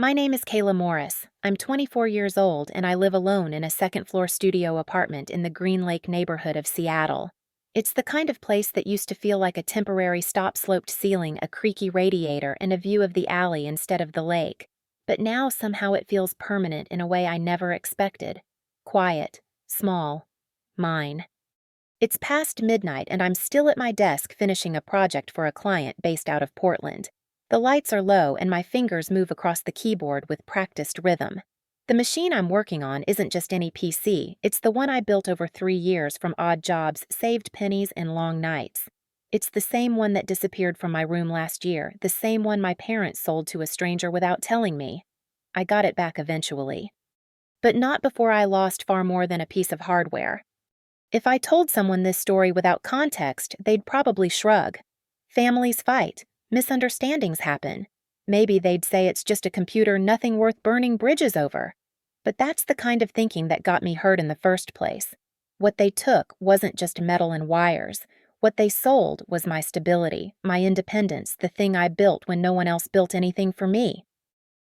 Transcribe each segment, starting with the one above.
My name is Kayla Morris. I'm 24 years old and I live alone in a second-floor studio apartment in the Green Lake neighborhood of Seattle. It's the kind of place that used to feel like a temporary stop-sloped ceiling, a creaky radiator, and a view of the alley instead of the lake. But now somehow it feels permanent in a way I never expected. Quiet, small, mine. It's past midnight and I'm still at my desk finishing a project for a client based out of Portland. The lights are low and my fingers move across the keyboard with practiced rhythm. The machine I'm working on isn't just any PC, it's the one I built over 3 years from odd jobs, saved pennies, and long nights. It's the same one that disappeared from my room last year, the same one my parents sold to a stranger without telling me. I got it back eventually. But not before I lost far more than a piece of hardware. If I told someone this story without context, they'd probably shrug. Families fight. Misunderstandings happen. Maybe they'd say it's just a computer, nothing worth burning bridges over. But that's the kind of thinking that got me hurt in the first place. What they took wasn't just metal and wires. What they sold was my stability, my independence, the thing I built when no one else built anything for me.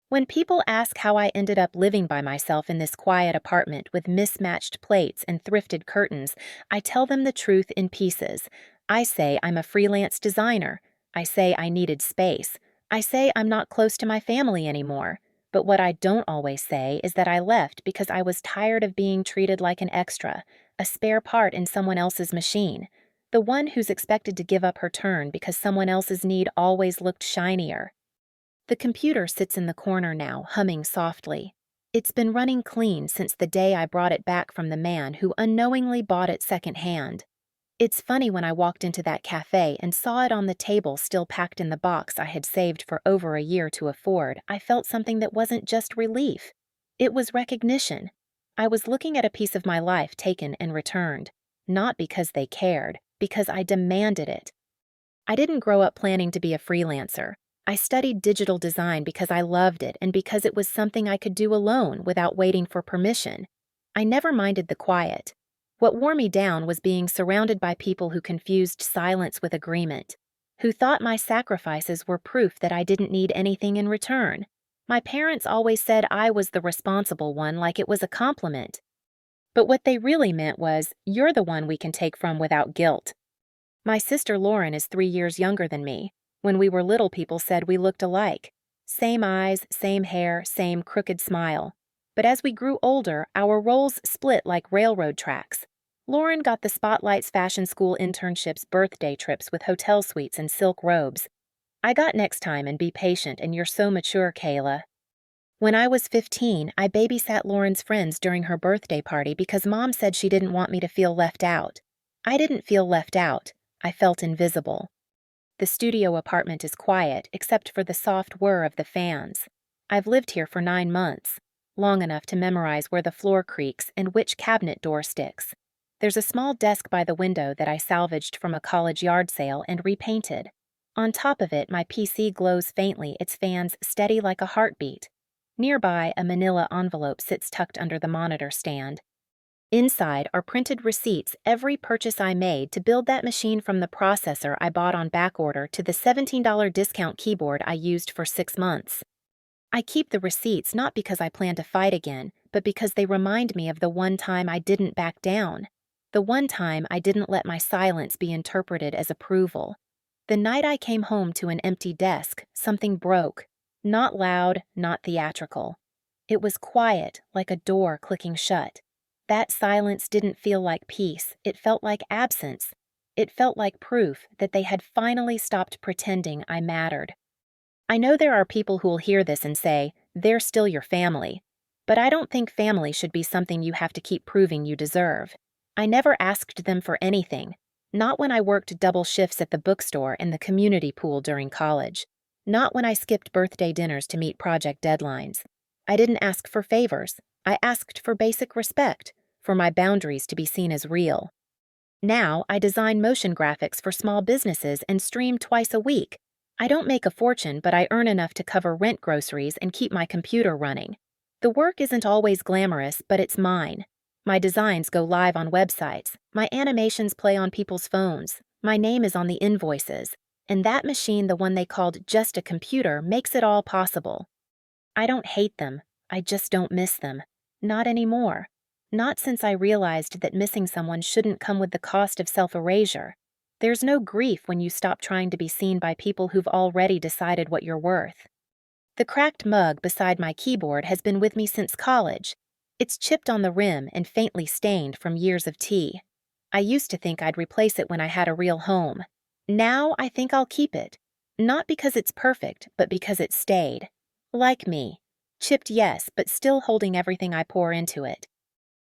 When people ask how I ended up living by myself in this quiet apartment with mismatched plates and thrifted curtains, I tell them the truth in pieces. I say I'm a freelance designer. I say I needed space. I say I'm not close to my family anymore. But what I don't always say is that I left because I was tired of being treated like an extra, a spare part in someone else's machine, the one who's expected to give up her turn because someone else's need always looked shinier. The computer sits in the corner now, humming softly. It's been running clean since the day I brought it back from the man who unknowingly bought it secondhand. It's funny when I walked into that cafe and saw it on the table still packed in the box I had saved for over a year to afford, I felt something that wasn't just relief. It was recognition. I was looking at a piece of my life taken and returned. Not because they cared, because I demanded it. I didn't grow up planning to be a freelancer. I studied digital design because I loved it and because it was something I could do alone without waiting for permission. I never minded the quiet. What wore me down was being surrounded by people who confused silence with agreement, who thought my sacrifices were proof that I didn't need anything in return. My parents always said I was the responsible one, like it was a compliment. But what they really meant was, you're the one we can take from without guilt. My sister Lauren is 3 years younger than me. When we were little, people said we looked alike. Same eyes, same hair, same crooked smile. But as we grew older, our roles split like railroad tracks. Lauren got the Spotlight's fashion school internships, birthday trips with hotel suites and silk robes. I got next time and be patient, and you're so mature, Kayla. When I was 15, I babysat Lauren's friends during her birthday party because Mom said she didn't want me to feel left out. I didn't feel left out. I felt invisible. The studio apartment is quiet, except for the soft whir of the fans. I've lived here for 9 months, long enough to memorize where the floor creaks and which cabinet door sticks. There's a small desk by the window that I salvaged from a college yard sale and repainted. On top of it, my PC glows faintly, its fans steady like a heartbeat. Nearby, a manila envelope sits tucked under the monitor stand. Inside are printed receipts every purchase I made to build that machine, from the processor I bought on backorder to the $17 discount keyboard I used for 6 months. I keep the receipts not because I plan to fight again, but because they remind me of the one time I didn't back down. The one time I didn't let my silence be interpreted as approval. The night I came home to an empty desk, something broke. Not loud, not theatrical. It was quiet, like a door clicking shut. That silence didn't feel like peace, it felt like absence. It felt like proof that they had finally stopped pretending I mattered. I know there are people who'll hear this and say, they're still your family. But I don't think family should be something you have to keep proving you deserve. I never asked them for anything. Not when I worked double shifts at the bookstore and the community pool during college. Not when I skipped birthday dinners to meet project deadlines. I didn't ask for favors. I asked for basic respect, for my boundaries to be seen as real. Now, I design motion graphics for small businesses and stream twice a week. I don't make a fortune, but I earn enough to cover rent, groceries, and keep my computer running. The work isn't always glamorous, but it's mine. My designs go live on websites. My animations play on people's phones. My name is on the invoices. And that machine, the one they called just a computer, makes it all possible. I don't hate them, I just don't miss them. Not anymore. Not since I realized that missing someone shouldn't come with the cost of self-erasure. There's no grief when you stop trying to be seen by people who've already decided what you're worth. The cracked mug beside my keyboard has been with me since college. It's chipped on the rim and faintly stained from years of tea. I used to think I'd replace it when I had a real home. Now I think I'll keep it. Not because it's perfect, but because it stayed. Like me. Chipped, yes, but still holding everything I pour into it.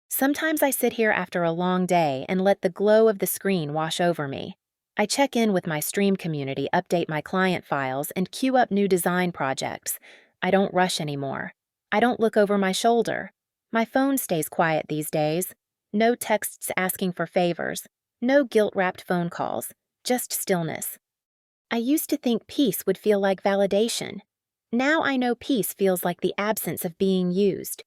Sometimes I sit here after a long day and let the glow of the screen wash over me. I check in with my stream community, update my client files, and queue up new design projects. I don't rush anymore. I don't look over my shoulder. My phone stays quiet these days. No texts asking for favors. No guilt-wrapped phone calls. Just stillness. I used to think peace would feel like validation. Now I know peace feels like the absence of being used.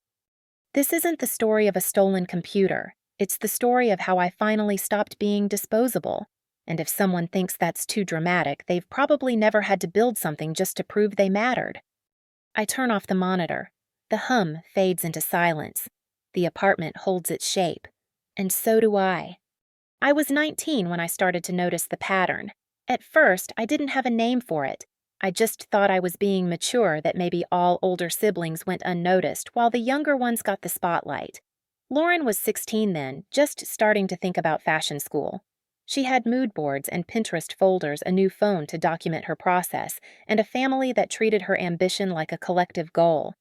This isn't the story of a stolen computer. It's the story of how I finally stopped being disposable. And if someone thinks that's too dramatic, they've probably never had to build something just to prove they mattered. I turn off the monitor. The hum fades into silence. The apartment holds its shape. And so do I. I was 19 when I started to notice the pattern. At first, I didn't have a name for it. I just thought I was being mature, that maybe all older siblings went unnoticed while the younger ones got the spotlight. Lauren was 16 then, just starting to think about fashion school. She had mood boards and Pinterest folders, a new phone to document her process, and a family that treated her ambition like a collective goal.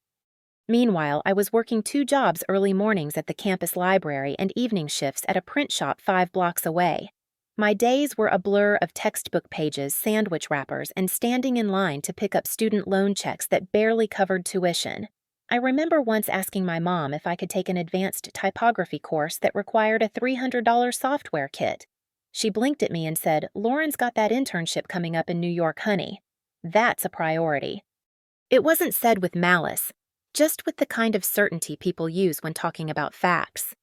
Meanwhile, I was working 2 jobs, early mornings at the campus library and evening shifts at a print shop 5 blocks away. My days were a blur of textbook pages, sandwich wrappers, and standing in line to pick up student loan checks that barely covered tuition. I remember once asking my mom if I could take an advanced typography course that required a $300 software kit. She blinked at me and said, "Lauren's got that internship coming up in New York, honey. That's a priority." It wasn't said with malice, just with the kind of certainty people use when talking about facts.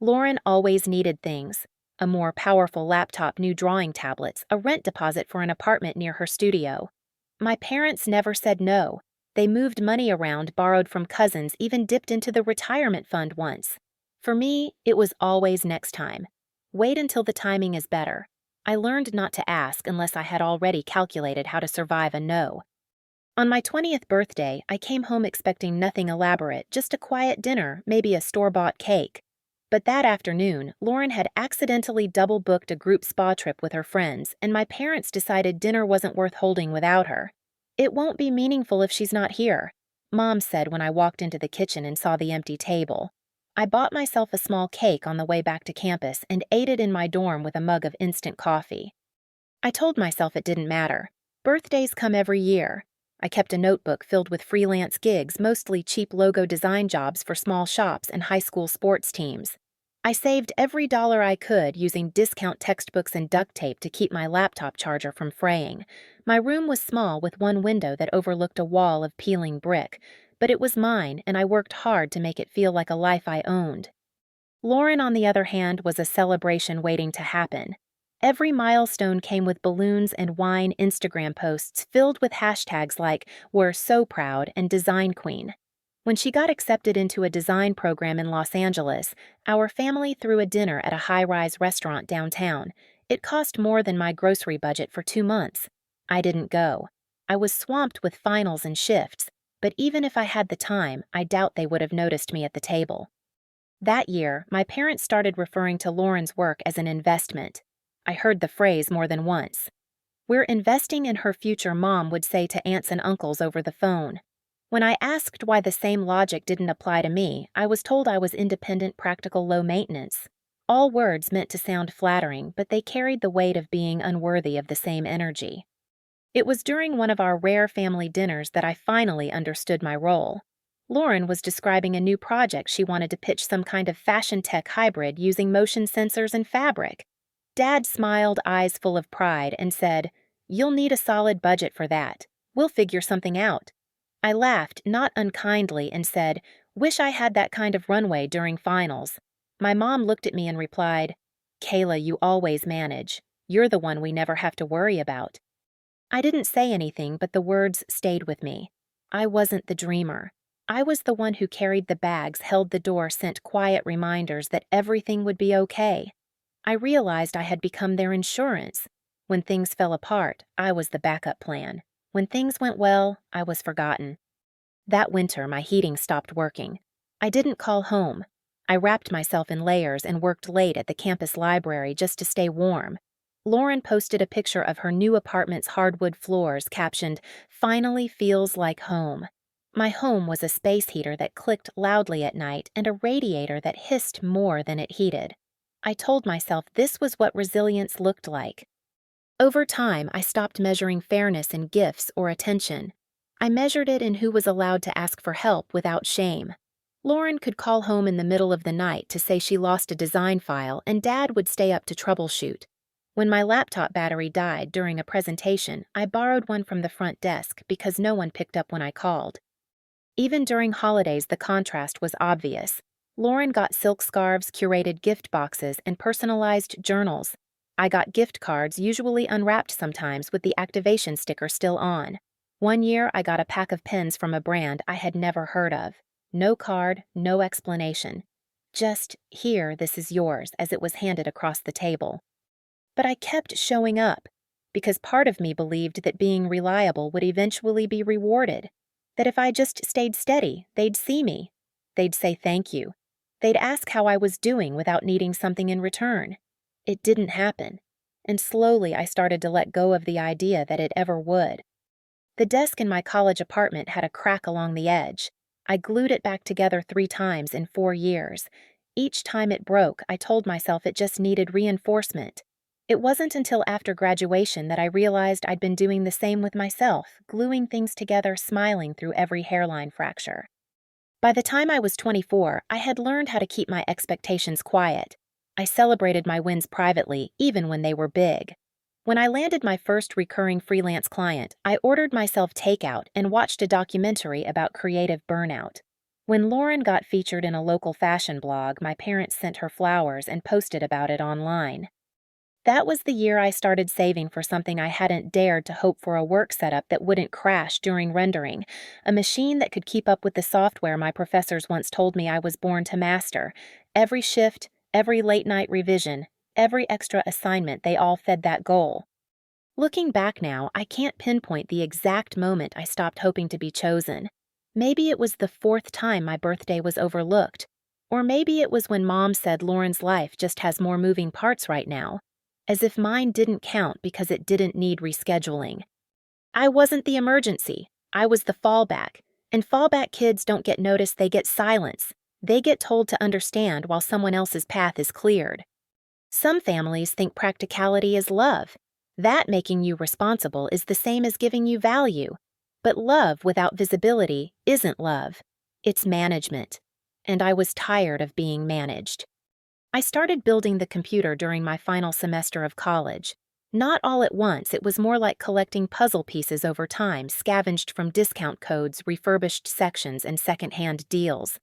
Lauren always needed things. A more powerful laptop, new drawing tablets, a rent deposit for an apartment near her studio. My parents never said no. They moved money around, borrowed from cousins, even dipped into the retirement fund once. For me, it was always next time. Wait until the timing is better. I learned not to ask unless I had already calculated how to survive a no. On my 20th birthday, I came home expecting nothing elaborate, just a quiet dinner, maybe a store-bought cake. But that afternoon, Lauren had accidentally double-booked a group spa trip with her friends, and my parents decided dinner wasn't worth holding without her. "It won't be meaningful if she's not here," Mom said when I walked into the kitchen and saw the empty table. I bought myself a small cake on the way back to campus and ate it in my dorm with a mug of instant coffee. I told myself it didn't matter. Birthdays come every year. I kept a notebook filled with freelance gigs, mostly cheap logo design jobs for small shops and high school sports teams. I saved every dollar I could using discount textbooks and duct tape to keep my laptop charger from fraying. My room was small with one window that overlooked a wall of peeling brick, but it was mine and I worked hard to make it feel like a life I owned. Lauren, on the other hand, was a celebration waiting to happen. Every milestone came with balloons and wine Instagram posts filled with hashtags like "We're so proud" and "Design Queen." When she got accepted into a design program in Los Angeles, our family threw a dinner at a high-rise restaurant downtown. It cost more than my grocery budget for 2 months. I didn't go. I was swamped with finals and shifts, but even if I had the time, I doubt they would have noticed me at the table. That year, my parents started referring to Lauren's work as an investment. I heard the phrase more than once. "We're investing in her future," Mom would say to aunts and uncles over the phone. When I asked why the same logic didn't apply to me, I was told I was independent, practical, low maintenance. All words meant to sound flattering, but they carried the weight of being unworthy of the same energy. It was during one of our rare family dinners that I finally understood my role. Lauren was describing a new project she wanted to pitch, some kind of fashion tech hybrid using motion sensors and fabric. Dad smiled, eyes full of pride, and said, "You'll need a solid budget for that. We'll figure something out." I laughed, not unkindly, and said, "Wish I had that kind of runway during finals." My mom looked at me and replied, "Kayla, you always manage. You're the one we never have to worry about." I didn't say anything, but the words stayed with me. I wasn't the dreamer. I was the one who carried the bags, held the door, sent quiet reminders that everything would be okay. I realized I had become their insurance. When things fell apart, I was the backup plan. When things went well, I was forgotten. That winter, my heating stopped working. I didn't call home. I wrapped myself in layers and worked late at the campus library just to stay warm. Lauren posted a picture of her new apartment's hardwood floors, captioned, "Finally feels like home." My home was a space heater that clicked loudly at night and a radiator that hissed more than it heated. I told myself this was what resilience looked like. Over time, I stopped measuring fairness in gifts or attention. I measured it in who was allowed to ask for help without shame. Lauren could call home in the middle of the night to say she lost a design file, and Dad would stay up to troubleshoot. When my laptop battery died during a presentation, I borrowed one from the front desk because no one picked up when I called. Even during holidays, the contrast was obvious. Lauren got silk scarves, curated gift boxes, and personalized journals. I got gift cards, usually unwrapped sometimes, with the activation sticker still on. One year, I got a pack of pens from a brand I had never heard of. No card, no explanation. Just, "Here, this is yours," as it was handed across the table. But I kept showing up, because part of me believed that being reliable would eventually be rewarded. That if I just stayed steady, they'd see me. They'd say thank you. They'd ask how I was doing without needing something in return. It didn't happen, and slowly I started to let go of the idea that it ever would. The desk in my college apartment had a crack along the edge. I glued it back together 3 times in 4 years. Each time it broke, I told myself it just needed reinforcement. It wasn't until after graduation that I realized I'd been doing the same with myself, gluing things together, smiling through every hairline fracture. By the time I was 24, I had learned how to keep my expectations quiet. I celebrated my wins privately, even when they were big. When I landed my first recurring freelance client, I ordered myself takeout and watched a documentary about creative burnout. When Lauren got featured in a local fashion blog, my parents sent her flowers and posted about it online. That was the year I started saving for something I hadn't dared to hope for: a work setup that wouldn't crash during rendering, a machine that could keep up with the software my professors once told me I was born to master. Every shift, every late-night revision, every extra assignment, they all fed that goal. Looking back now, I can't pinpoint the exact moment I stopped hoping to be chosen. Maybe it was the 4th time my birthday was overlooked. Or maybe it was when Mom said Lauren's life just has more moving parts right now. As if mine didn't count because it didn't need rescheduling. I wasn't the emergency. I was the fallback. And fallback kids don't get noticed, they get silence. They get told to understand while someone else's path is cleared. Some families think practicality is love. That making you responsible is the same as giving you value. But love without visibility isn't love. It's management. And I was tired of being managed. I started building the computer during my final semester of college. Not all at once, it was more like collecting puzzle pieces over time, scavenged from discount codes, refurbished sections, and second-hand deals.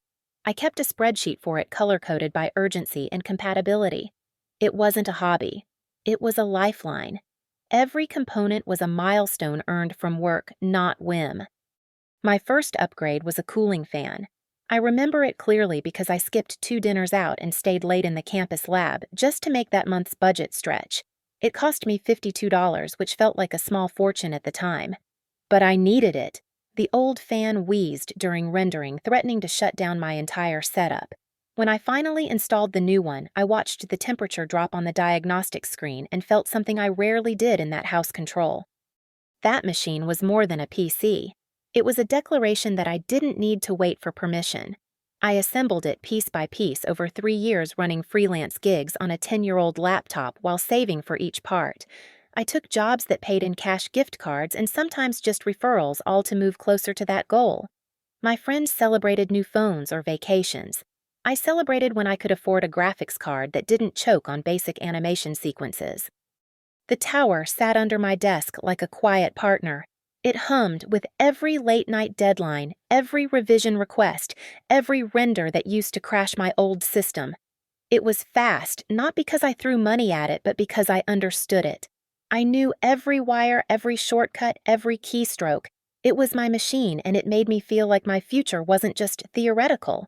I kept a spreadsheet for it color-coded by urgency and compatibility. It wasn't a hobby. It was a lifeline. Every component was a milestone earned from work, not whim. My first upgrade was a cooling fan. I remember it clearly because I skipped 2 dinners out and stayed late in the campus lab just to make that month's budget stretch. It cost me $52, which felt like a small fortune at the time. But I needed it. The old fan wheezed during rendering, threatening to shut down my entire setup. When I finally installed the new one, I watched the temperature drop on the diagnostic screen and felt something I rarely did in that house control. That machine was more than a PC. It was a declaration that I didn't need to wait for permission. I assembled it piece by piece over 3 years, running freelance gigs on a 10-year-old laptop while saving for each part. I took jobs that paid in cash gift cards and sometimes just referrals, all to move closer to that goal. My friends celebrated new phones or vacations. I celebrated when I could afford a graphics card that didn't choke on basic animation sequences. The tower sat under my desk like a quiet partner. It hummed with every late-night deadline, every revision request, every render that used to crash my old system. It was fast, not because I threw money at it, but because I understood it. I knew every wire, every shortcut, every keystroke. It was my machine, and it made me feel like my future wasn't just theoretical.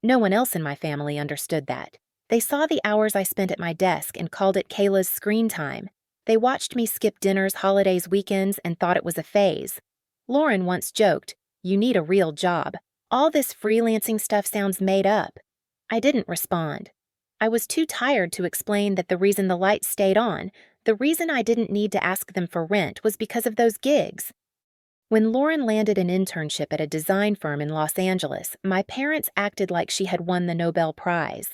No one else in my family understood that. They saw the hours I spent at my desk and called it Kayla's screen time. They watched me skip dinners, holidays, weekends, and thought it was a phase. Lauren once joked, "You need a real job. All this freelancing stuff sounds made up." I didn't respond. I was too tired to explain that the reason the lights stayed on, the reason I didn't need to ask them for rent, was because of those gigs. When Lauren landed an internship at a design firm in Los Angeles, my parents acted like she had won the Nobel Prize.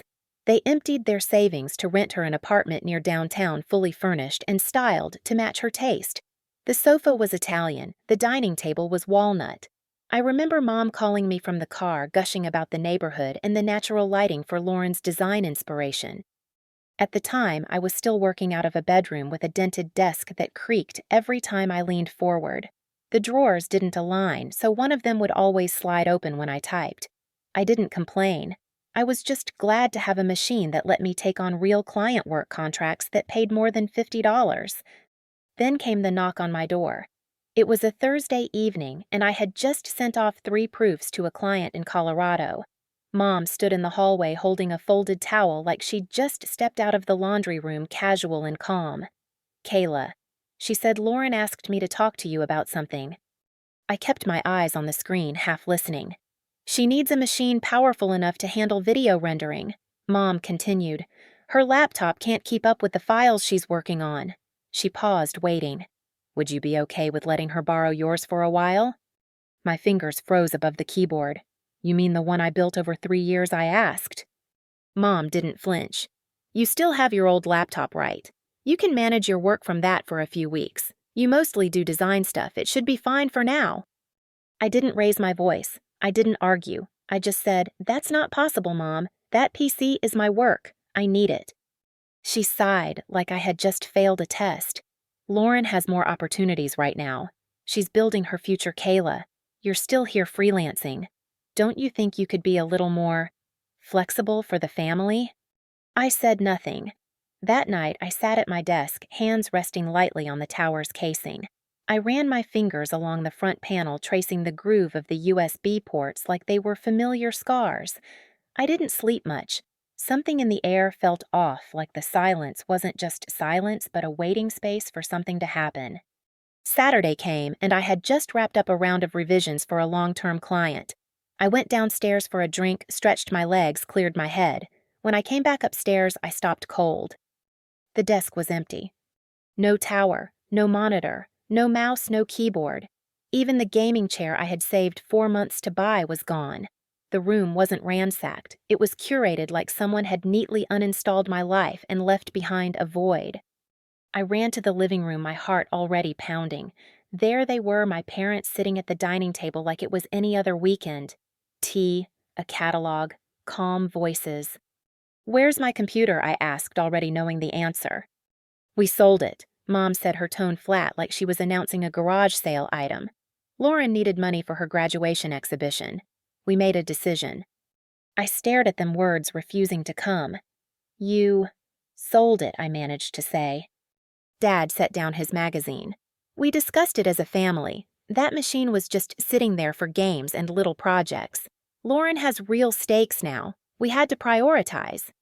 They emptied their savings to rent her an apartment near downtown, fully furnished and styled to match her taste. The sofa was Italian, the dining table was walnut. I remember Mom calling me from the car, gushing about the neighborhood and the natural lighting for Lauren's design inspiration. At the time, I was still working out of a bedroom with a dented desk that creaked every time I leaned forward. The drawers didn't align, so one of them would always slide open when I typed. I didn't complain. I was just glad to have a machine that let me take on real client work contracts that paid more than $50. Then came the knock on my door. It was a Thursday evening, and I had just sent off 3 proofs to a client in Colorado. Mom stood in the hallway holding a folded towel like she'd just stepped out of the laundry room, casual and calm. "Kayla," she said, "Lauren asked me to talk to you about something." I kept my eyes on the screen, half listening. "She needs a machine powerful enough to handle video rendering," Mom continued. "Her laptop can't keep up with the files she's working on." She paused, waiting. "Would you be okay with letting her borrow yours for a while?" My fingers froze above the keyboard. "You mean the one I built over 3 years I asked?" Mom didn't flinch. "You still have your old laptop, right? You can manage your work from that for a few weeks. You mostly do design stuff. It should be fine for now." I didn't raise my voice. I didn't argue. I just said, "That's not possible, Mom. That PC is my work. I need it." She sighed like I had just failed a test. "Lauren has more opportunities right now. She's building her future Kayla. You're still here freelancing. Don't you think you could be a little more flexible for the family?" I said nothing. That night, I sat at my desk, hands resting lightly on the tower's casing. I ran my fingers along the front panel, tracing the groove of the USB ports like they were familiar scars. I didn't sleep much. Something in the air felt off, like the silence wasn't just silence, but a waiting space for something to happen. Saturday came, and I had just wrapped up a round of revisions for a long-term client. I went downstairs for a drink, stretched my legs, cleared my head. When I came back upstairs, I stopped cold. The desk was empty. No tower, no monitor, no mouse, no keyboard. Even the gaming chair I had saved 4 months to buy was gone. The room wasn't ransacked. It was curated like someone had neatly uninstalled my life and left behind a void. I ran to the living room, my heart already pounding. There they were, my parents sitting at the dining table like it was any other weekend. Tea, a catalog, calm voices. "Where's my computer?" I asked, already knowing the answer. "We sold it," Mom said, her tone flat like she was announcing a garage sale item. Lauren needed money for her graduation exhibition. We made a decision. I stared at them, words refusing to come. "You sold it," I managed to say. Dad set down his magazine. "We discussed it as a family. That machine was just sitting there for games and little projects. Lauren has real stakes now. We had to prioritize."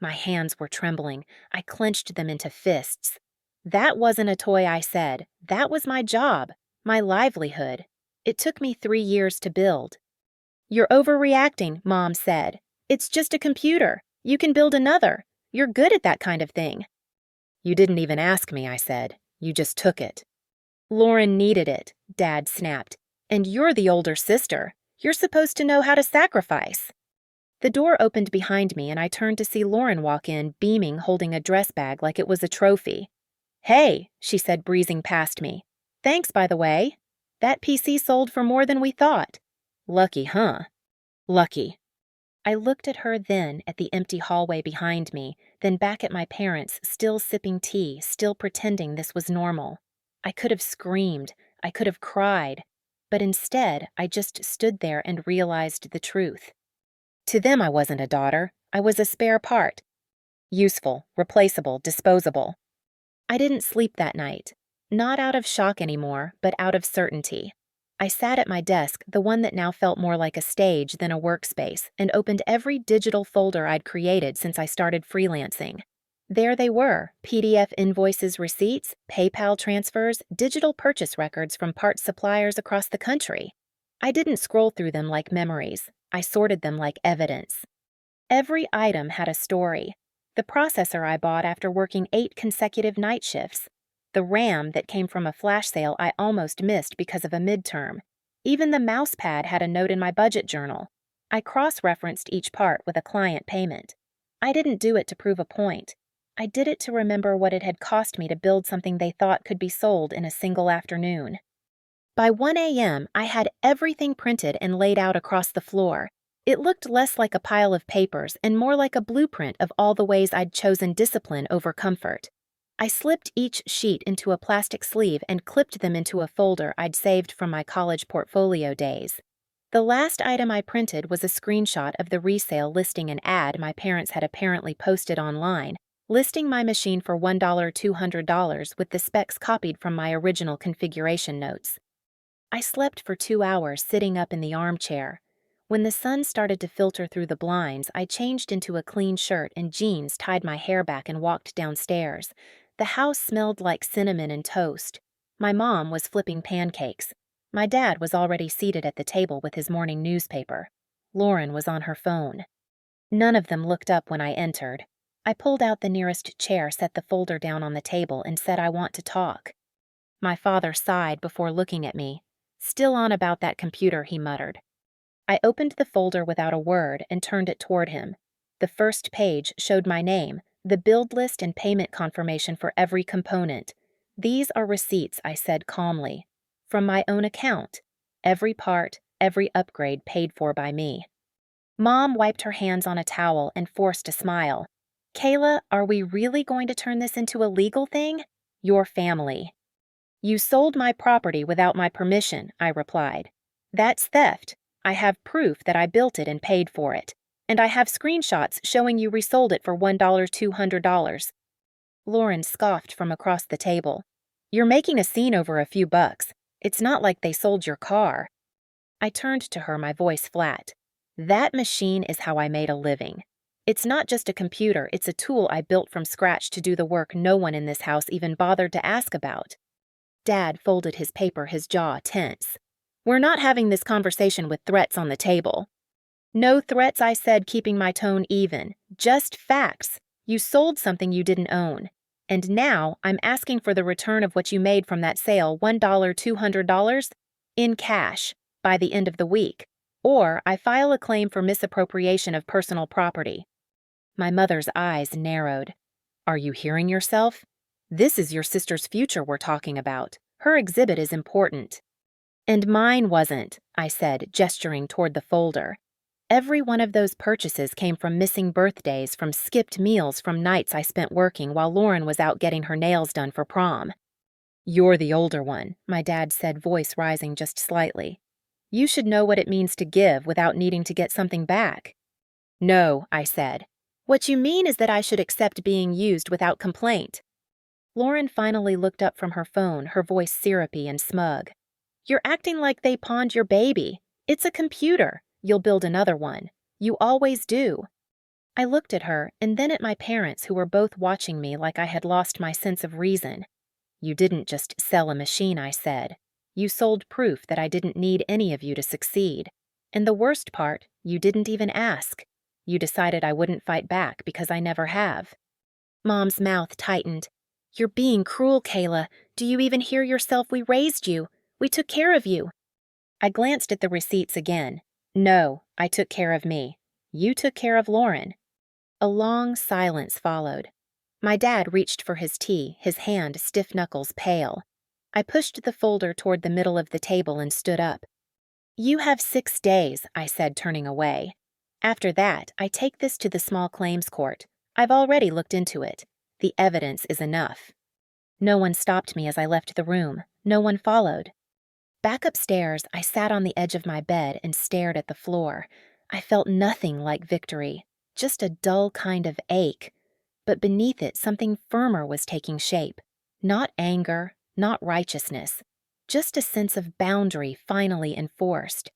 My hands were trembling. I clenched them into fists. "That wasn't a toy," I said. "That was my job, my livelihood. It took me 3 years to build." "You're overreacting," Mom said. "It's just a computer. You can build another. You're good at that kind of thing." "You didn't even ask me," I said. "You just took it." "Lauren needed it," Dad snapped. "And you're the older sister. You're supposed to know how to sacrifice." The door opened behind me, and I turned to see Lauren walk in, beaming, holding a dress bag like it was a trophy. "Hey," she said, breezing past me. "Thanks, by the way. That PC sold for more than we thought." "Lucky, huh?" "Lucky." I looked at her, then at the empty hallway behind me, then back at my parents, still sipping tea, still pretending this was normal. I could have screamed. I could have cried. But instead, I just stood there and realized the truth. To them, I wasn't a daughter. I was a spare part. Useful, replaceable, disposable. I didn't sleep that night. Not out of shock anymore, but out of certainty. I sat at my desk, the one that now felt more like a stage than a workspace, and opened every digital folder I'd created since I started freelancing. There they were: PDF invoices, receipts, PayPal transfers, digital purchase records from parts suppliers across the country. I didn't scroll through them like memories. I sorted them like evidence. Every item had a story. The processor I bought after working 8 consecutive night shifts. The RAM that came from a flash sale I almost missed because of a midterm. Even the mouse pad had a note in my budget journal. I cross-referenced each part with a client payment. I didn't do it to prove a point. I did it to remember what it had cost me to build something they thought could be sold in a single afternoon. By 1 a.m., I had everything printed and laid out across the floor. It looked less like a pile of papers and more like a blueprint of all the ways I'd chosen discipline over comfort. I slipped each sheet into a plastic sleeve and clipped them into a folder I'd saved from my college portfolio days. The last item I printed was a screenshot of the resale listing an ad my parents had apparently posted online, listing my machine for $1,200 with the specs copied from my original configuration notes. I slept for 2 hours sitting up in the armchair. When the sun started to filter through the blinds, I changed into a clean shirt and jeans, tied my hair back, and walked downstairs. The house smelled like cinnamon and toast. My mom was flipping pancakes. My dad was already seated at the table with his morning newspaper. Lauren was on her phone. None of them looked up when I entered. I pulled out the nearest chair, set the folder down on the table, and said, "I want to talk." My father sighed before looking at me. "Still on about that computer," he muttered. I opened the folder without a word and turned it toward him. The first page showed my name, the build list and payment confirmation for every component. "These are receipts," I said calmly. "From my own account. Every part, every upgrade paid for by me." Mom wiped her hands on a towel and forced a smile. "Kayla, are we really going to turn this into a legal thing? Your family." "You sold my property without my permission," I replied. "That's theft. I have proof that I built it and paid for it. And I have screenshots showing you resold it for $1,200. Lauren scoffed from across the table. "You're making a scene over a few bucks. It's not like they sold your car." I turned to her, my voice flat. "That machine is how I made a living. It's not just a computer, it's a tool I built from scratch to do the work no one in this house even bothered to ask about." Dad folded his paper, his jaw tense. "We're not having this conversation with threats on the table." "No threats," I said, keeping my tone even. "Just facts. You sold something you didn't own. And now I'm asking for the return of what you made from that sale, $1,200, in cash, by the end of the week. Or I file a claim for misappropriation of personal property." My mother's eyes narrowed. "Are you hearing yourself? This is your sister's future we're talking about. Her exhibit is important." "And mine wasn't," I said, gesturing toward the folder. "Every one of those purchases came from missing birthdays, from skipped meals, from nights I spent working while Lauren was out getting her nails done for prom." "You're the older one," my dad said, voice rising just slightly. "You should know what it means to give without needing to get something back." "No," I said. "What you mean is that I should accept being used without complaint." Lauren finally looked up from her phone, her voice syrupy and smug. "You're acting like they pawned your baby. It's a computer. You'll build another one. You always do." I looked at her and then at my parents, who were both watching me like I had lost my sense of reason. "You didn't just sell a machine," I said. "You sold proof that I didn't need any of you to succeed. And the worst part, you didn't even ask. You decided I wouldn't fight back because I never have." Mom's mouth tightened. "You're being cruel, Kayla. Do you even hear yourself? We raised you. We took care of you." I glanced at the receipts again. "No, I took care of me. You took care of Lauren." A long silence followed. My dad reached for his tea, his hand, stiff knuckles, pale. I pushed the folder toward the middle of the table and stood up. "You have 6 days," I said, turning away. "After that, I take this to the small claims court. I've already looked into it. The evidence is enough." No one stopped me as I left the room. No one followed. Back upstairs, I sat on the edge of my bed and stared at the floor. I felt nothing like victory, just a dull kind of ache. But beneath it, something firmer was taking shape. Not anger, not righteousness. just a sense of boundary finally enforced.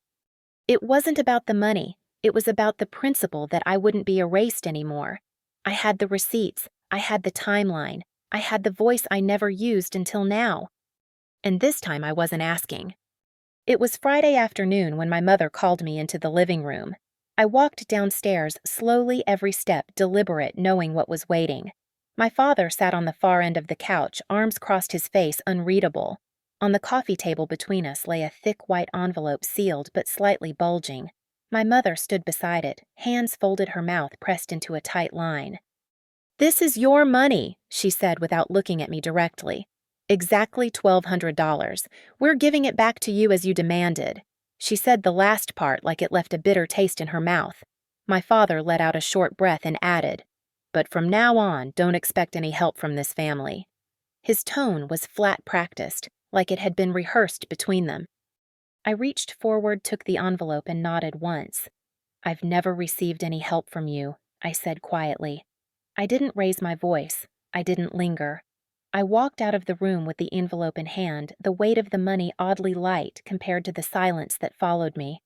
It wasn't about the money, it was about the principle that I wouldn't be erased anymore. I had the receipts, I had the timeline, I had the voice I never used until now. And this time I wasn't asking. It was Friday afternoon when my mother called me into the living room. I walked downstairs, slowly every step deliberate, knowing what was waiting. My father sat on the far end of the couch, arms crossed, his face unreadable. On the coffee table between us lay a thick white envelope, sealed but slightly bulging. My mother stood beside it, hands folded, her mouth pressed into a tight line. "This is your money," she said without looking at me directly. "Exactly $1,200. We're giving it back to you as you demanded." She said the last part like it left a bitter taste in her mouth. My father let out a short breath and added, "But from now on, don't expect any help from this family." His tone was flat, practiced, like it had been rehearsed between them. I reached forward, took the envelope, and nodded once. "I've never received any help from you," I said quietly. I didn't raise my voice. I didn't linger. I walked out of the room with the envelope in hand, the weight of the money oddly light compared to the silence that followed me.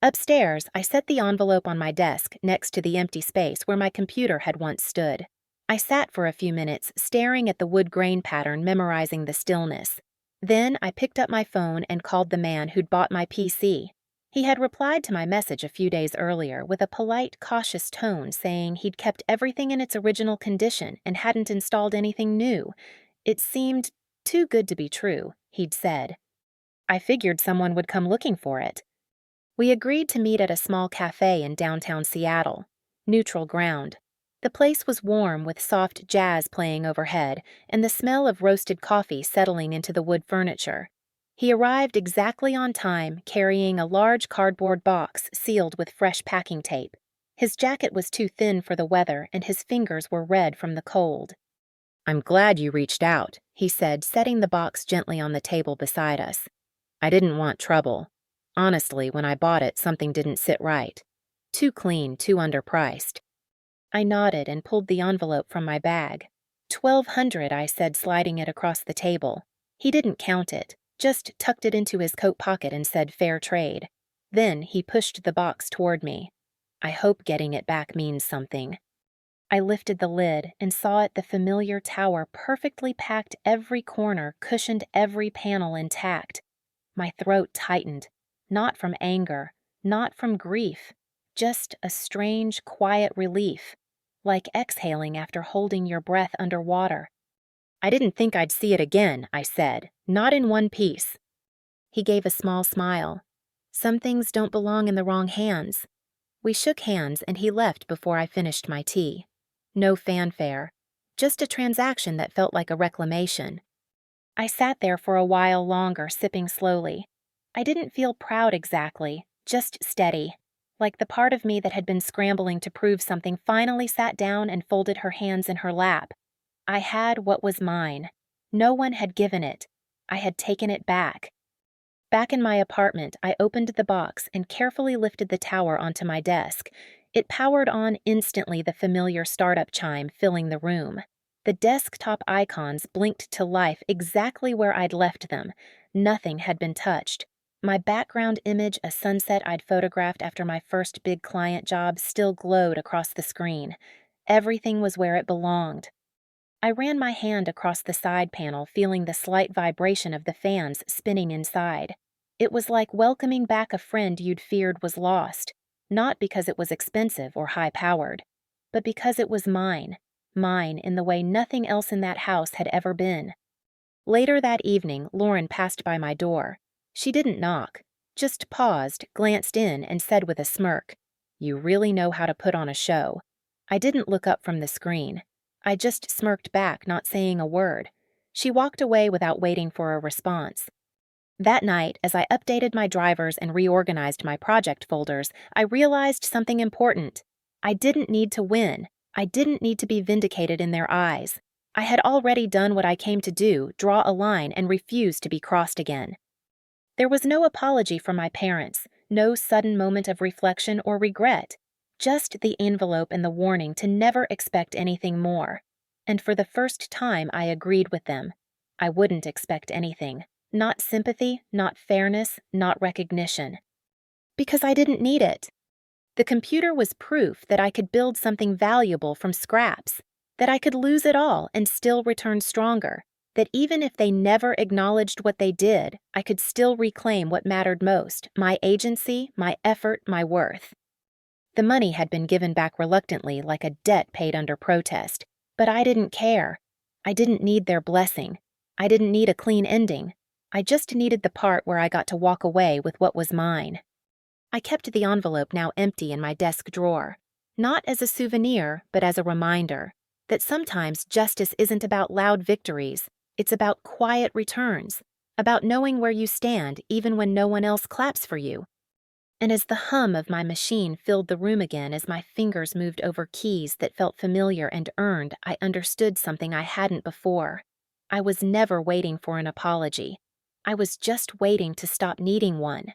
Upstairs, I set the envelope on my desk next to the empty space where my computer had once stood. I sat for a few minutes, staring at the wood grain pattern, memorizing the stillness. Then I picked up my phone and called the man who'd bought my PC. He had replied to my message a few days earlier with a polite, cautious tone, saying he'd kept everything in its original condition and hadn't installed anything new. It seemed too good to be true, he'd said. I figured someone would come looking for it. We agreed to meet at a small cafe in downtown Seattle. Neutral ground. The place was warm, with soft jazz playing overhead and the smell of roasted coffee settling into the wood furniture. He arrived exactly on time, carrying a large cardboard box sealed with fresh packing tape. His jacket was too thin for the weather, and his fingers were red from the cold. "I'm glad you reached out," he said, setting the box gently on the table beside us. "I didn't want trouble. Honestly, when I bought it, something didn't sit right. Too clean, too underpriced." I nodded and pulled the envelope from my bag. $1,200, I said, sliding it across the table. He didn't count it, just tucked it into his coat pocket and said fair trade. Then he pushed the box toward me. "I hope getting it back means something." I lifted the lid and saw it, the familiar tower, perfectly packed, every corner, cushioned, every panel intact. My throat tightened, not from anger, not from grief, just a strange, quiet relief, like exhaling after holding your breath underwater. "I didn't think I'd see it again," I said, "not in one piece." He gave a small smile. "Some things don't belong in the wrong hands." We shook hands and he left before I finished my tea. No fanfare, just a transaction that felt like a reclamation. I sat there for a while longer, sipping slowly. I didn't feel proud exactly, just steady, like the part of me that had been scrambling to prove something finally sat down and folded her hands in her lap. I had what was mine. No one had given it. I had taken it back. Back in my apartment, I opened the box and carefully lifted the tower onto my desk. It powered on instantly, the familiar startup chime filling the room. The desktop icons blinked to life exactly where I'd left them. Nothing had been touched. My background image, a sunset I'd photographed after my first big client job, still glowed across the screen. Everything was where it belonged. I ran my hand across the side panel, feeling the slight vibration of the fans spinning inside. It was like welcoming back a friend you'd feared was lost, not because it was expensive or high-powered, but because it was mine in the way nothing else in that house had ever been. Later that evening, Lauren passed by my door. She didn't knock, just paused, glanced in, and said with a smirk, "You really know how to put on a show." I didn't look up from the screen. I just smirked back, not saying a word. She walked away without waiting for a response. That night, as I updated my drivers and reorganized my project folders, I realized something important. I didn't need to win. I didn't need to be vindicated in their eyes. I had already done what I came to do, draw a line, and refuse to be crossed again. There was no apology from my parents, no sudden moment of reflection or regret, just the envelope and the warning to never expect anything more. And for the first time, I agreed with them. I wouldn't expect anything. Not sympathy, not fairness, not recognition. Because I didn't need it. The computer was proof that I could build something valuable from scraps, that I could lose it all and still return stronger, that even if they never acknowledged what they did, I could still reclaim what mattered most: my agency, my effort, my worth. The money had been given back reluctantly, like a debt paid under protest, but I didn't care. I didn't need their blessing. I didn't need a clean ending. I just needed the part where I got to walk away with what was mine. I kept the envelope now empty in my desk drawer, not as a souvenir, but as a reminder that sometimes justice isn't about loud victories, it's about quiet returns, about knowing where you stand even when no one else claps for you. And as the hum of my machine filled the room again, as my fingers moved over keys that felt familiar and earned, I understood something I hadn't before. I was never waiting for an apology. I was just waiting to stop needing one.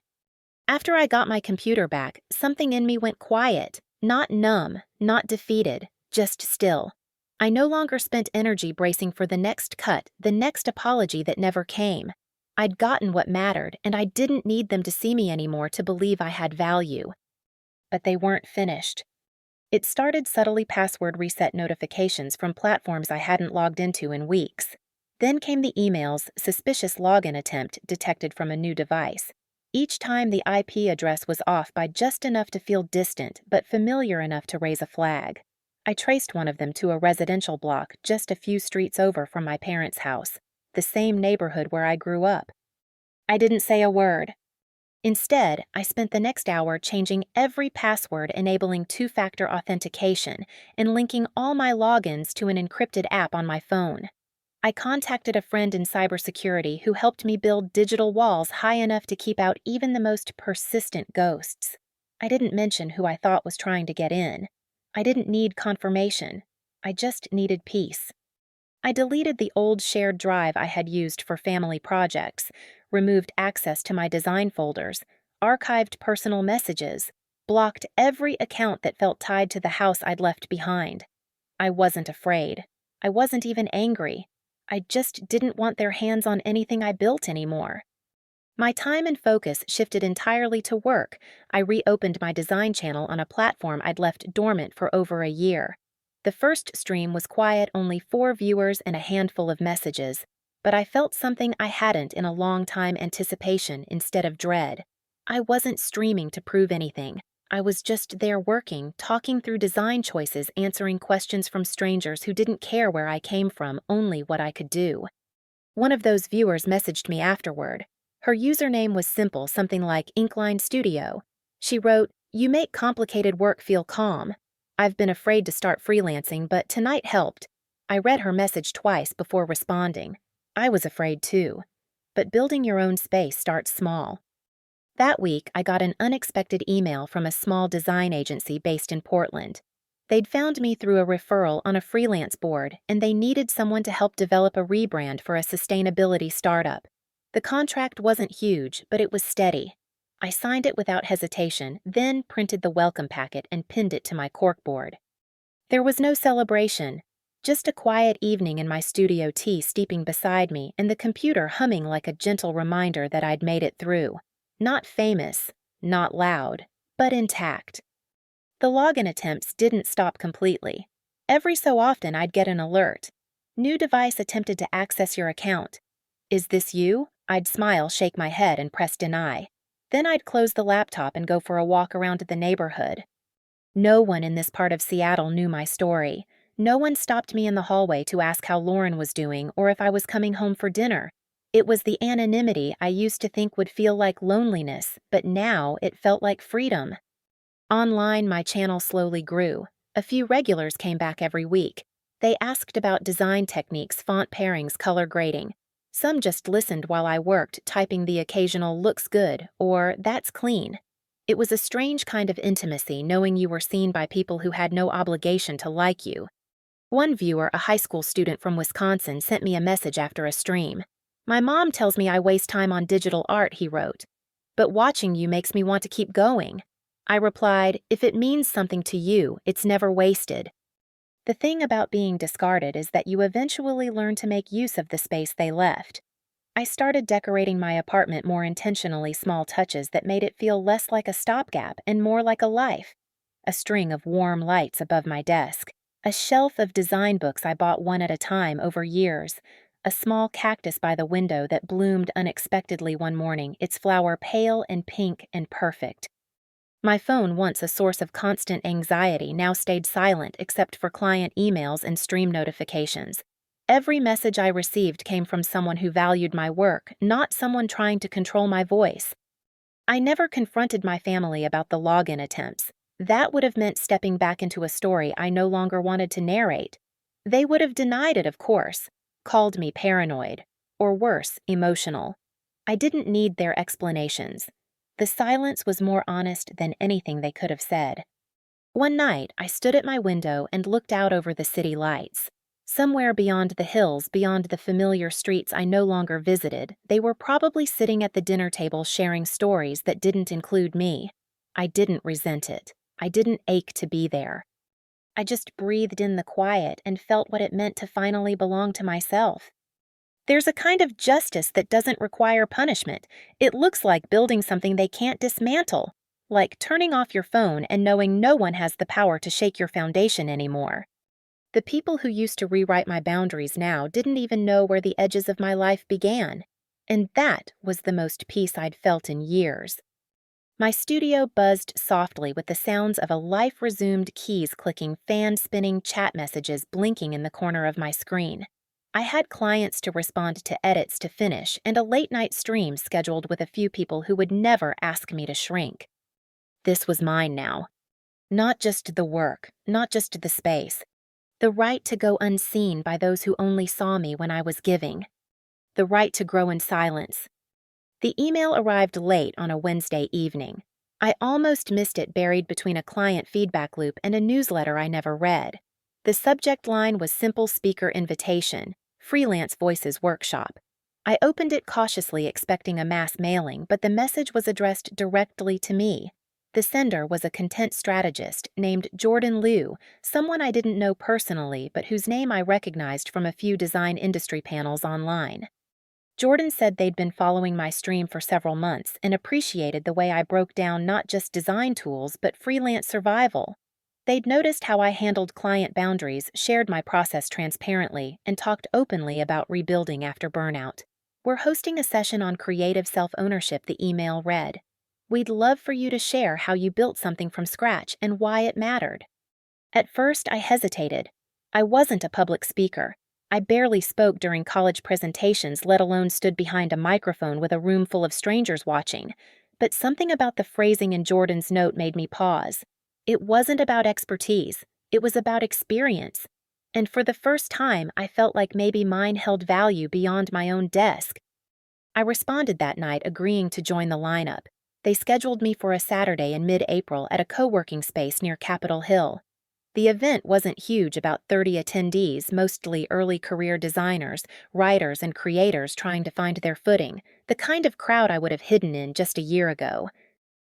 After I got my computer back, something in me went quiet, not numb, not defeated, just still. I no longer spent energy bracing for the next cut, the next apology that never came. I'd gotten what mattered, and I didn't need them to see me anymore to believe I had value. But they weren't finished. It started subtly password reset notifications from platforms I hadn't logged into in weeks. Then came the emails, suspicious login attempt detected from a new device. Each time the IP address was off by just enough to feel distant, but familiar enough to raise a flag. I traced one of them to a residential block just a few streets over from my parents' house, the same neighborhood where I grew up. I didn't say a word. Instead, I spent the next hour changing every password, enabling two-factor authentication, and linking all my logins to an encrypted app on my phone. I contacted a friend in cybersecurity who helped me build digital walls high enough to keep out even the most persistent ghosts. I didn't mention who I thought was trying to get in. I didn't need confirmation. I just needed peace. I deleted the old shared drive I had used for family projects, removed access to my design folders, archived personal messages, blocked every account that felt tied to the house I'd left behind. I wasn't afraid. I wasn't even angry. I just didn't want their hands on anything I built anymore. My time and focus shifted entirely to work. I reopened my design channel on a platform I'd left dormant for over a year. The first stream was quiet, only 4 viewers and a handful of messages, but I felt something I hadn't in a long time: anticipation instead of dread. I wasn't streaming to prove anything. I was just there working, talking through design choices, answering questions from strangers who didn't care where I came from, only what I could do. One of those viewers messaged me afterward. Her username was simple, something like Inkline Studio. She wrote, "You make complicated work feel calm. I've been afraid to start freelancing, but tonight helped." I read her message twice before responding. I was afraid too. But building your own space starts small. That week, I got an unexpected email from a small design agency based in Portland. They'd found me through a referral on a freelance board, and they needed someone to help develop a rebrand for a sustainability startup. The contract wasn't huge, but it was steady. I signed it without hesitation, then printed the welcome packet and pinned it to my corkboard. There was no celebration, just a quiet evening in my studio, tea steeping beside me and the computer humming like a gentle reminder that I'd made it through. Not famous, not loud, but intact. The login attempts didn't stop completely. Every so often I'd get an alert. New device attempted to access your account. Is this you? I'd smile, shake my head, and press deny. Then I'd close the laptop and go for a walk around the neighborhood. No one in this part of Seattle knew my story. No one stopped me in the hallway to ask how Lauren was doing or if I was coming home for dinner. It was the anonymity I used to think would feel like loneliness, but now it felt like freedom. Online, my channel slowly grew. A few regulars came back every week. They asked about design techniques, font pairings, color grading. Some just listened while I worked, typing the occasional "looks good" or "that's clean." It was a strange kind of intimacy, knowing you were seen by people who had no obligation to like you. One viewer, a high school student from Wisconsin, sent me a message after a stream. "My mom tells me I waste time on digital art," he wrote. "But watching you makes me want to keep going." I replied, "If it means something to you, it's never wasted." The thing about being discarded is that you eventually learn to make use of the space they left. I started decorating my apartment more intentionally, small touches that made it feel less like a stopgap and more like a life. A string of warm lights above my desk, a shelf of design books I bought one at a time over years, a small cactus by the window that bloomed unexpectedly one morning, its flower pale and pink and perfect. My phone, once a source of constant anxiety, now stayed silent except for client emails and stream notifications. Every message I received came from someone who valued my work, not someone trying to control my voice. I never confronted my family about the login attempts. That would have meant stepping back into a story I no longer wanted to narrate. They would have denied it, of course, called me paranoid, or worse, emotional. I didn't need their explanations. The silence was more honest than anything they could have said. One night, I stood at my window and looked out over the city lights. Somewhere beyond the hills, beyond the familiar streets I no longer visited, they were probably sitting at the dinner table sharing stories that didn't include me. I didn't resent it. I didn't ache to be there. I just breathed in the quiet and felt what it meant to finally belong to myself. There's a kind of justice that doesn't require punishment. It looks like building something they can't dismantle, like turning off your phone and knowing no one has the power to shake your foundation anymore. The people who used to rewrite my boundaries now didn't even know where the edges of my life began, and that was the most peace I'd felt in years. My studio buzzed softly with the sounds of a life-resumed keys clicking, fan-spinning chat messages blinking in the corner of my screen. I had clients to respond to, edits to finish, and a late-night stream scheduled with a few people who would never ask me to shrink. This was mine now. Not just the work, not just the space. The right to go unseen by those who only saw me when I was giving. The right to grow in silence. The email arrived late on a Wednesday evening. I almost missed it, buried between a client feedback loop and a newsletter I never read. The subject line was simple speaker invitation, freelance voices workshop. I opened it cautiously, expecting a mass mailing, but the message was addressed directly to me. The sender was a content strategist named Jordan Liu, someone I didn't know personally but whose name I recognized from a few design industry panels online. Jordan said they'd been following my stream for several months and appreciated the way I broke down not just design tools but freelance survival. They'd noticed how I handled client boundaries, shared my process transparently, and talked openly about rebuilding after burnout. "We're hosting a session on creative self-ownership," the email read. "We'd love for you to share how you built something from scratch and why it mattered." At first, I hesitated. I wasn't a public speaker. I barely spoke during college presentations, let alone stood behind a microphone with a room full of strangers watching. But something about the phrasing in Jordan's note made me pause. It wasn't about expertise. It was about experience. And for the first time, I felt like maybe mine held value beyond my own desk. I responded that night, agreeing to join the lineup. They scheduled me for a Saturday in mid-April at a co-working space near Capitol Hill. The event wasn't huge, about 30 attendees, mostly early career designers, writers, and creators trying to find their footing, the kind of crowd I would have hidden in just a year ago.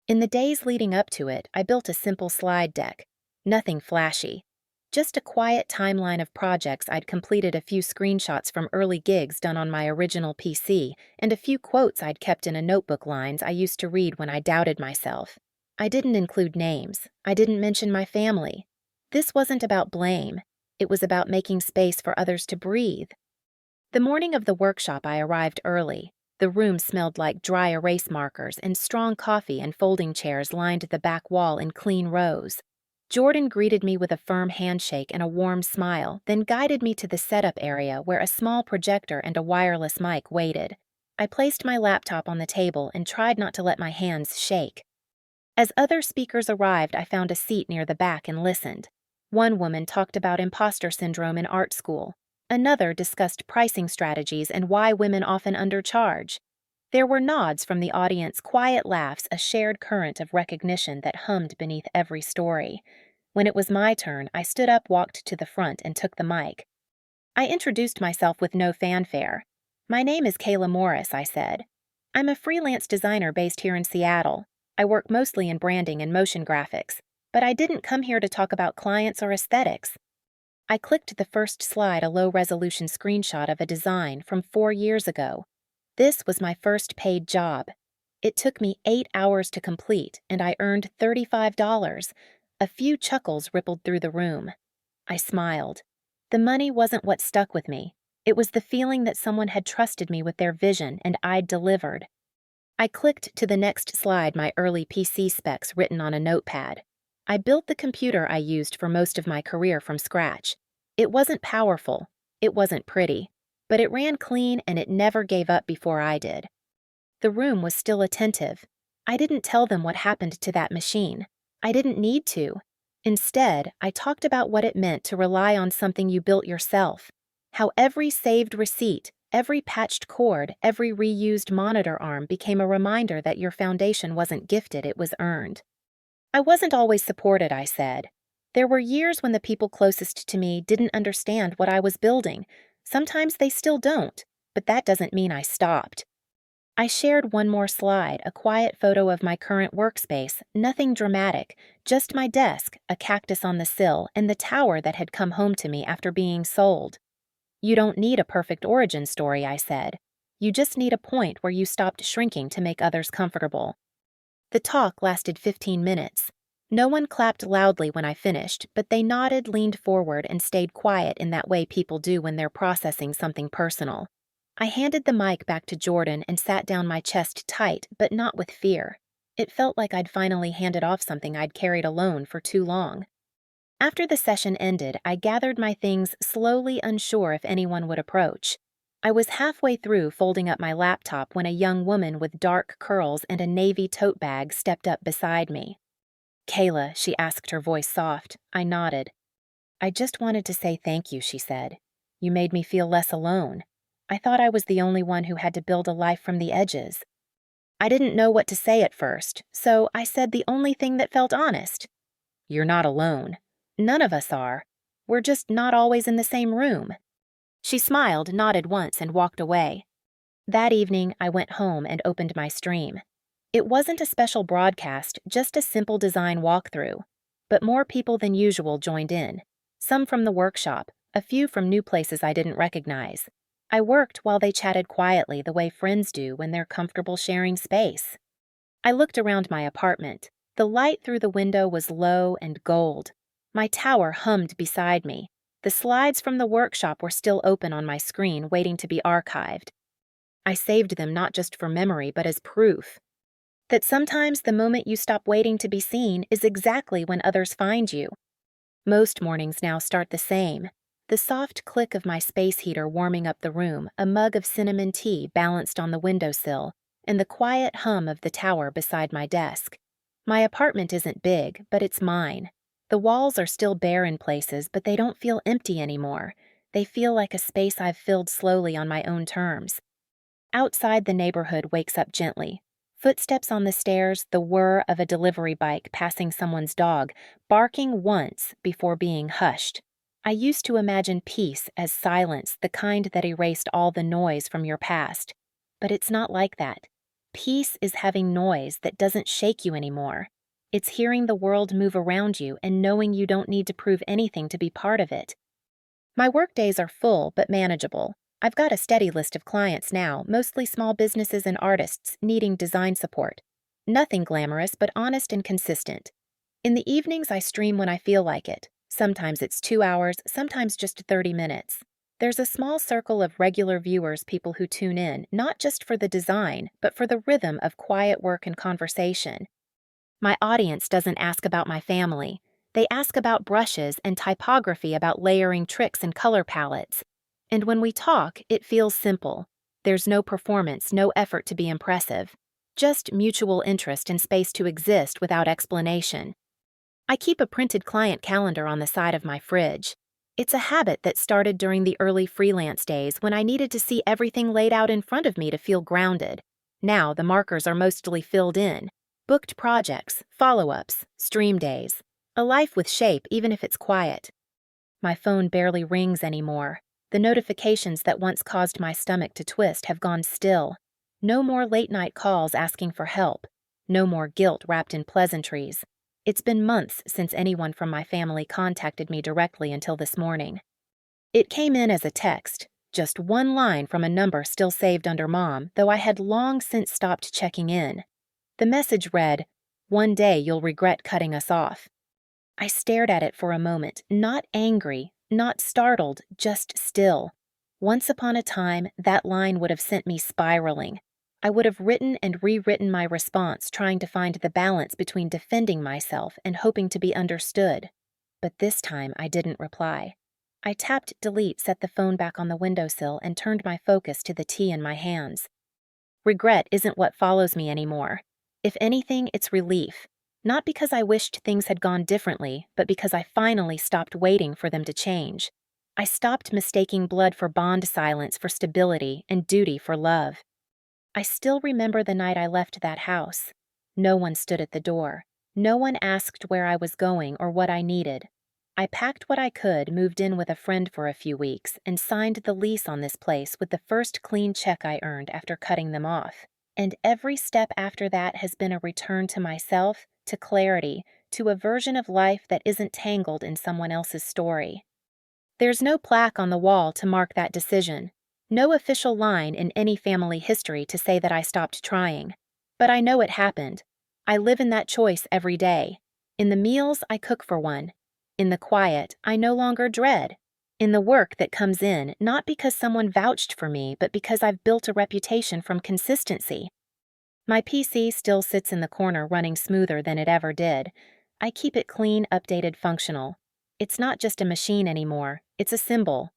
In the days leading up to it, I built a simple slide deck. Nothing flashy. Just a quiet timeline of projects I'd completed, a few screenshots from early gigs done on my original PC, and a few quotes I'd kept in a notebook, lines I used to read when I doubted myself. I didn't include names. I didn't mention my family. This wasn't about blame. It was about making space for others to breathe. The morning of the workshop, I arrived early. The room smelled like dry erase markers, and strong coffee and folding chairs lined the back wall in clean rows. Jordan greeted me with a firm handshake and a warm smile, then guided me to the setup area where a small projector and a wireless mic waited. I placed my laptop on the table and tried not to let my hands shake. As other speakers arrived, I found a seat near the back and listened. One woman talked about imposter syndrome in art school. Another discussed pricing strategies and why women often undercharge. There were nods from the audience, quiet laughs, a shared current of recognition that hummed beneath every story. When it was my turn, I stood up, walked to the front, and took the mic. I introduced myself with no fanfare. "My name is Kayla Morris," I said. "I'm a freelance designer based here in Seattle. I work mostly in branding and motion graphics, but I didn't come here to talk about clients or aesthetics." I clicked the first slide, a low-resolution screenshot of a design from 4 years ago. This was my first paid job. It took me 8 hours to complete, and I earned $35. A few chuckles rippled through the room. I smiled. The money wasn't what stuck with me. It was the feeling that someone had trusted me with their vision and I'd delivered. I clicked to the next slide, my early PC specs written on a notepad. I built the computer I used for most of my career from scratch. It wasn't powerful. It wasn't pretty. But it ran clean and it never gave up before I did. The room was still attentive. I didn't tell them what happened to that machine. I didn't need to. Instead, I talked about what it meant to rely on something you built yourself. How every saved receipt, every patched cord, every reused monitor arm became a reminder that your foundation wasn't gifted, it was earned. I wasn't always supported, I said. There were years when the people closest to me didn't understand what I was building. Sometimes they still don't, but that doesn't mean I stopped. I shared one more slide, a quiet photo of my current workspace, nothing dramatic, just my desk, a cactus on the sill, and the tower that had come home to me after being sold. You don't need a perfect origin story, I said. You just need a point where you stopped shrinking to make others comfortable. The talk lasted 15 minutes. No one clapped loudly when I finished, but they nodded, leaned forward, and stayed quiet in that way people do when they're processing something personal. I handed the mic back to Jordan and sat down, my chest tight, but not with fear. It felt like I'd finally handed off something I'd carried alone for too long. After the session ended, I gathered my things, slowly, unsure if anyone would approach. I was halfway through folding up my laptop when a young woman with dark curls and a navy tote bag stepped up beside me. "Kayla," she asked, her voice soft. I nodded. "I just wanted to say thank you," she said. "You made me feel less alone. I thought I was the only one who had to build a life from the edges." I didn't know what to say at first, so I said the only thing that felt honest. "You're not alone. None of us are. We're just not always in the same room." She smiled, nodded once, and walked away. That evening, I went home and opened my stream. It wasn't a special broadcast, just a simple design walkthrough. But more people than usual joined in. Some from the workshop, a few from new places I didn't recognize. I worked while they chatted quietly the way friends do when they're comfortable sharing space. I looked around my apartment. The light through the window was low and gold. My tower hummed beside me. The slides from the workshop were still open on my screen, waiting to be archived. I saved them not just for memory, but as proof that sometimes the moment you stop waiting to be seen is exactly when others find you. Most mornings now start the same. The soft click of my space heater warming up the room, a mug of cinnamon tea balanced on the windowsill, and the quiet hum of the tower beside my desk. My apartment isn't big, but it's mine. The walls are still bare in places, but they don't feel empty anymore. They feel like a space I've filled slowly on my own terms. Outside, the neighborhood wakes up gently. Footsteps on the stairs, the whir of a delivery bike passing someone's dog, barking once before being hushed. I used to imagine peace as silence, the kind that erased all the noise from your past. But it's not like that. Peace is having noise that doesn't shake you anymore. It's hearing the world move around you and knowing you don't need to prove anything to be part of it. My workdays are full but manageable. I've got a steady list of clients now, mostly small businesses and artists needing design support. Nothing glamorous, but honest and consistent. In the evenings, I stream when I feel like it. Sometimes it's 2 hours, sometimes just 30 minutes. There's a small circle of regular viewers, people who tune in, not just for the design, but for the rhythm of quiet work and conversation. My audience doesn't ask about my family. They ask about brushes and typography, about layering tricks and color palettes. And when we talk, it feels simple. There's no performance, no effort to be impressive. Just mutual interest and space to exist without explanation. I keep a printed client calendar on the side of my fridge. It's a habit that started during the early freelance days when I needed to see everything laid out in front of me to feel grounded. Now the markers are mostly filled in. Booked projects, follow-ups, stream days. A life with shape, even if it's quiet. My phone barely rings anymore. The notifications that once caused my stomach to twist have gone still. No more late-night calls asking for help. No more guilt wrapped in pleasantries. It's been months since anyone from my family contacted me directly until this morning. It came in as a text. just one line from a number still saved under Mom, though I had long since stopped checking in. The message read, "One day you'll regret cutting us off." I stared at it for a moment, not angry, not startled, just still. Once upon a time, that line would have sent me spiraling. I would have written and rewritten my response, trying to find the balance between defending myself and hoping to be understood. But this time, I didn't reply. I tapped delete, set the phone back on the windowsill, and turned my focus to the tea in my hands. Regret isn't what follows me anymore. If anything, it's relief. Not because I wished things had gone differently, but because I finally stopped waiting for them to change. I stopped mistaking blood for bond silence for stability and duty for love. I still remember the night I left that house. No one stood at the door. No one asked where I was going or what I needed. I packed what I could, moved in with a friend for a few weeks, and signed the lease on this place with the first clean check I earned after cutting them off. And every step after that has been a return to myself, to clarity, to a version of life that isn't tangled in someone else's story. There's no plaque on the wall to mark that decision, no official line in any family history to say that I stopped trying. But I know it happened. I live in that choice every day. In the meals, I cook for one. In the quiet, I no longer dread. In the work that comes in, not because someone vouched for me, but because I've built a reputation from consistency. My PC still sits in the corner running smoother than it ever did. I keep it clean, updated, functional. It's not just a machine anymore, it's a symbol.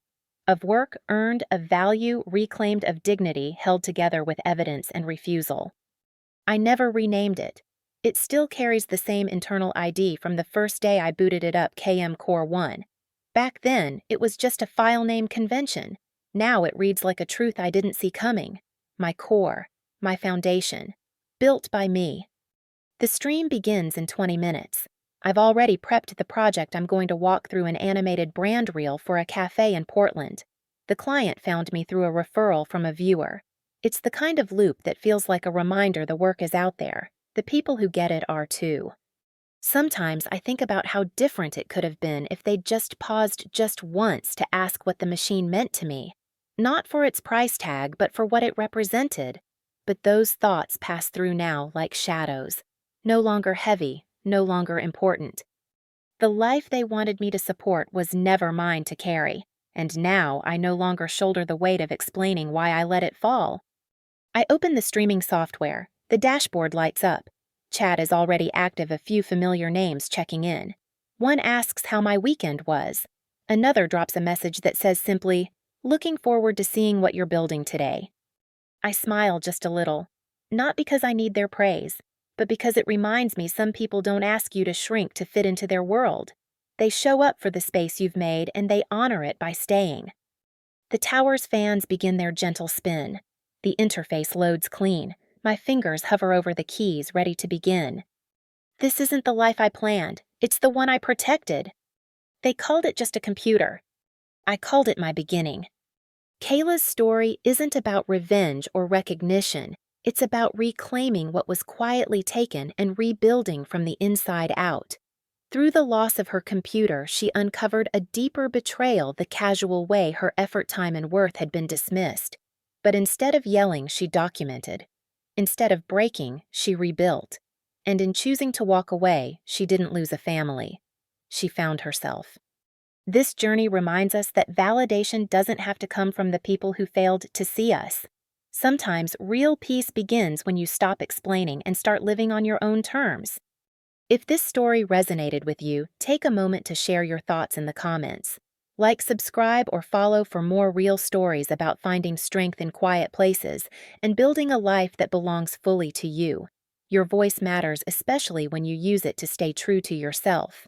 Of work earned, of value reclaimed, of dignity held together with evidence and refusal. I never renamed it. It still carries the same internal ID from the first day I booted it up, KM Core 1. Back then, it was just a file name convention. Now it reads like a truth I didn't see coming. My core, my foundation, built by me. The stream begins in 20 minutes. I've already prepped the project. I'm going to walk through an animated brand reel for a cafe in Portland. The client found me through a referral from a viewer. It's the kind of loop that feels like a reminder the work is out there. The people who get it are too. Sometimes I think about how different it could have been if they'd just paused just once to ask what the machine meant to me. Not for its price tag, but for what it represented. But those thoughts pass through now like shadows. No longer heavy, no longer important. The life they wanted me to support was never mine to carry, and now I no longer shoulder the weight of explaining why I let it fall. I open the streaming software. The dashboard lights up. Chat is already active, a few familiar names checking in. One asks how my weekend was. Another drops a message that says simply, "Looking forward to seeing what you're building today." I smile just a little, not because I need their praise, but because it reminds me some people don't ask you to shrink to fit into their world. They show up for the space you've made and they honor it by staying. The tower's fans begin their gentle spin. The interface loads clean. My fingers hover over the keys, ready to begin. This isn't the life I planned. It's the one I protected. They called it just a computer. I called it my beginning. Kayla's story isn't about revenge or recognition. It's about reclaiming what was quietly taken and rebuilding from the inside out. Through the loss of her computer, she uncovered a deeper betrayal, the casual way her effort, time, and worth had been dismissed. But instead of yelling, she documented. Instead of breaking, she rebuilt. And in choosing to walk away, she didn't lose a family. She found herself. This journey reminds us that validation doesn't have to come from the people who failed to see us. Sometimes real peace begins when you stop explaining and start living on your own terms. If this story resonated with you, take a moment to share your thoughts in the comments. Like, subscribe, or follow for more real stories about finding strength in quiet places and building a life that belongs fully to you. Your voice matters, especially when you use it to stay true to yourself.